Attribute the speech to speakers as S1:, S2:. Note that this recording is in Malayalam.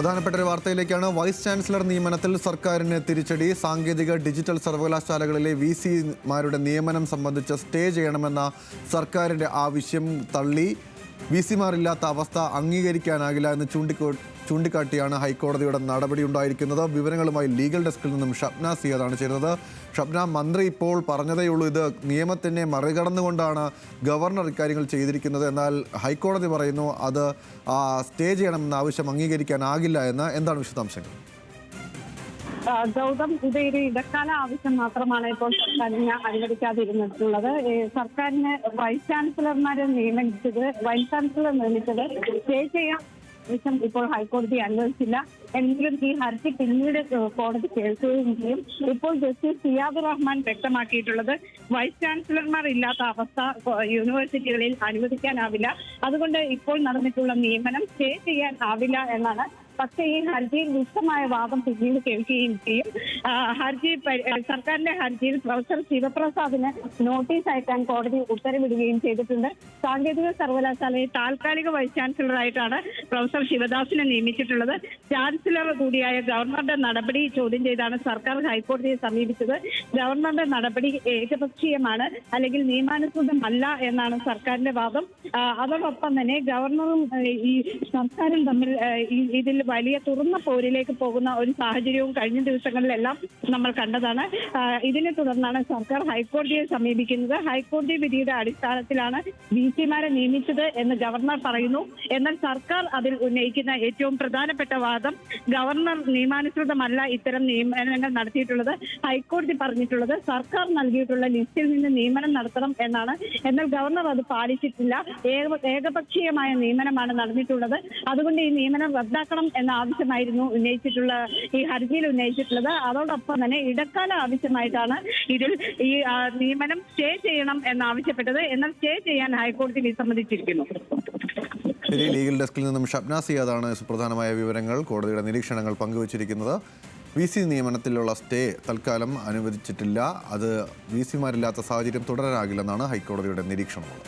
S1: പ്രധാനപ്പെട്ട ഒരു വാർത്തയിലേക്കാണ്. വൈസ് ചാൻസലർ നിയമനത്തിൽ സർക്കാരിന് തിരിച്ചടി. സാങ്കേതിക ഡിജിറ്റൽ സർവകലാശാലകളിലെ VC-മാരുടെ നിയമനം സംബന്ധിച്ച് സ്റ്റേ ചെയ്യണമെന്ന സർക്കാരിൻ്റെ ആവശ്യം തള്ളി. VC-മാരില്ലാത്ത അവസ്ഥ അംഗീകരിക്കാനാകില്ല എന്ന് ചൂണ്ടിക്കാട്ടിയാണ് ഹൈക്കോടതിയുടെ നടപടി ഉണ്ടായിരിക്കുന്നത്. വിവരങ്ങളുമായി ലീഗൽ ഡെസ്കിൽ നിന്നും ഷബ്ന സിയാദാണ് ചേരുന്നത്. ഷബ്ന, മന്ത്രി ഇപ്പോൾ പറഞ്ഞതേയുള്ളൂ ഇത് നിയമത്തിനെ മറികടന്നുകൊണ്ടാണ് ഗവർണർ ഇക്കാര്യങ്ങൾ ചെയ്തിരിക്കുന്നത്. എന്നാൽ ഹൈക്കോടതി പറയുന്നു അത് സ്റ്റേ ചെയ്യണമെന്ന ആവശ്യം അംഗീകരിക്കാനാകില്ല എന്ന്. എന്താണ് വിശദാംശങ്ങൾ?
S2: ഗൗതം, ഇത് ഒരു ഇടക്കാല ആവശ്യം മാത്രമാണ് ഇപ്പോൾ സർക്കാരിന് അനുവദിക്കാതിരുന്നിട്ടുള്ളത്. സർക്കാരിന് വൈസ് ചാൻസലർ നിയമിച്ചത് സ്റ്റേ ചെയ്യാൻ ആവശ്യം ഇപ്പോൾ ഹൈക്കോടതി അനുവദിച്ചില്ല. എങ്കിലും ഈ ഹർജി പിന്നീട് കോടതി കേൾക്കുകയും ചെയ്യും. ഇപ്പോൾ ജസ്റ്റിസ് സിയാദുർ റഹ്മാൻ വ്യക്തമാക്കിയിട്ടുള്ളത് വൈസ് ചാൻസലർമാർ ഇല്ലാത്ത അവസ്ഥ യൂണിവേഴ്സിറ്റികളിൽ അനുവദിക്കാനാവില്ല. അതുകൊണ്ട് ഇപ്പോൾ നടന്നിട്ടുള്ള നിയമനം സ്റ്റേ ചെയ്യാൻ ആവില്ല എന്നാണ്. പക്ഷേ ഈ ഹർജിയിൽ വിശദമായ വാദം പിന്നീട് കേൾക്കുകയും ചെയ്യും. സർക്കാരിന്റെ ഹർജിയിൽ പ്രൊഫസർ ശിവപ്രസാദിന് നോട്ടീസ് അയക്കാൻ കോടതി ഉത്തരവിടുകയും ചെയ്തിട്ടുണ്ട്. സാങ്കേതിക സർവകലാശാലയിൽ താൽക്കാലിക വൈസ് ചാൻസലറായിട്ടാണ് പ്രൊഫസർ ശിവദാസിനെ നിയമിച്ചിട്ടുള്ളത്. ചാൻസലർ കൂടിയായ ഗവർണറുടെ നടപടി ചോദ്യം ചെയ്താണ് സർക്കാർ ഹൈക്കോടതിയെ സമീപിച്ചത്. ഗവർണറുടെ നടപടി ഏകപക്ഷീയമാണ്, അല്ലെങ്കിൽ നിയമാനുസൃതമല്ല എന്നാണ് സർക്കാരിന്റെ വാദം. അതോടൊപ്പം തന്നെ ഗവർണറും ഈ സർക്കാരും തമ്മിൽ ഇതിൽ വലിയ തുറന്ന പോരിലേക്ക് പോകുന്ന ഒരു സാഹചര്യവും കഴിഞ്ഞ ദിവസങ്ങളിലെല്ലാം നമ്മൾ കണ്ടതാണ്. ഇതിനെ തുടർന്നാണ് സർക്കാർ ഹൈക്കോടതിയെ സമീപിക്കുന്നത്. ഹൈക്കോടതി വിധിയുടെ അടിസ്ഥാനത്തിലാണ് VC-മാരെ നിയമിച്ചത് എന്ന് ഗവർണർ പറയുന്നു. എന്നാൽ സർക്കാർ അതിൽ ഉന്നയിക്കുന്ന ഏറ്റവും പ്രധാനപ്പെട്ട വാദം ഗവർണർ നിയമാനുസൃതമല്ല ഇത്തരം നിയമനങ്ങൾ നടത്തിയിട്ടുള്ളത്. ഹൈക്കോടതി പറഞ്ഞിട്ടുള്ളത് സർക്കാർ നൽകിയിട്ടുള്ള ലിസ്റ്റിൽ നിന്ന് നിയമനം നടത്തണം എന്നാണ്. എന്നാൽ ഗവർണർ അത് പാലിച്ചിട്ടില്ല. ഏകപക്ഷീയമായ നിയമനമാണ് നടന്നിട്ടുള്ളത്. അതുകൊണ്ട് ഈ നിയമനം റദ്ദാക്കണം എന്ന ആവശ്യമായിരുന്നു ഈ ഹർജിയിൽ ഉന്നയിച്ചിട്ടുള്ളത്. അതോടൊപ്പം തന്നെ ഇടക്കാല ആവശ്യമായിട്ടാണ് ഇതിൽ ഈ നിയമനം സ്റ്റേ ചെയ്യണം എന്നാവശ്യപ്പെട്ടത്. എന്നാൽ സ്റ്റേ ചെയ്യാൻ ഹൈക്കോടതി വിസമ്മതിച്ചിരിക്കുന്നു.
S1: ലീഗൽ ഡെസ്കിൽ നിന്നും ഷബ്ന സിയാദാണ് സുപ്രധാനമായ വിവരങ്ങൾ, കോടതിയുടെ നിരീക്ഷണങ്ങൾ പങ്കുവച്ചിരിക്കുന്നത്. VC നിയമനത്തിലുള്ള സ്റ്റേ തൽക്കാലം അനുവദിച്ചിട്ടില്ല. അത് VC-മാരില്ലാത്ത സാഹചര്യം തുടരാനാകില്ലെന്നാണ് ഹൈക്കോടതിയുടെ നിരീക്ഷണമുള്ളത്.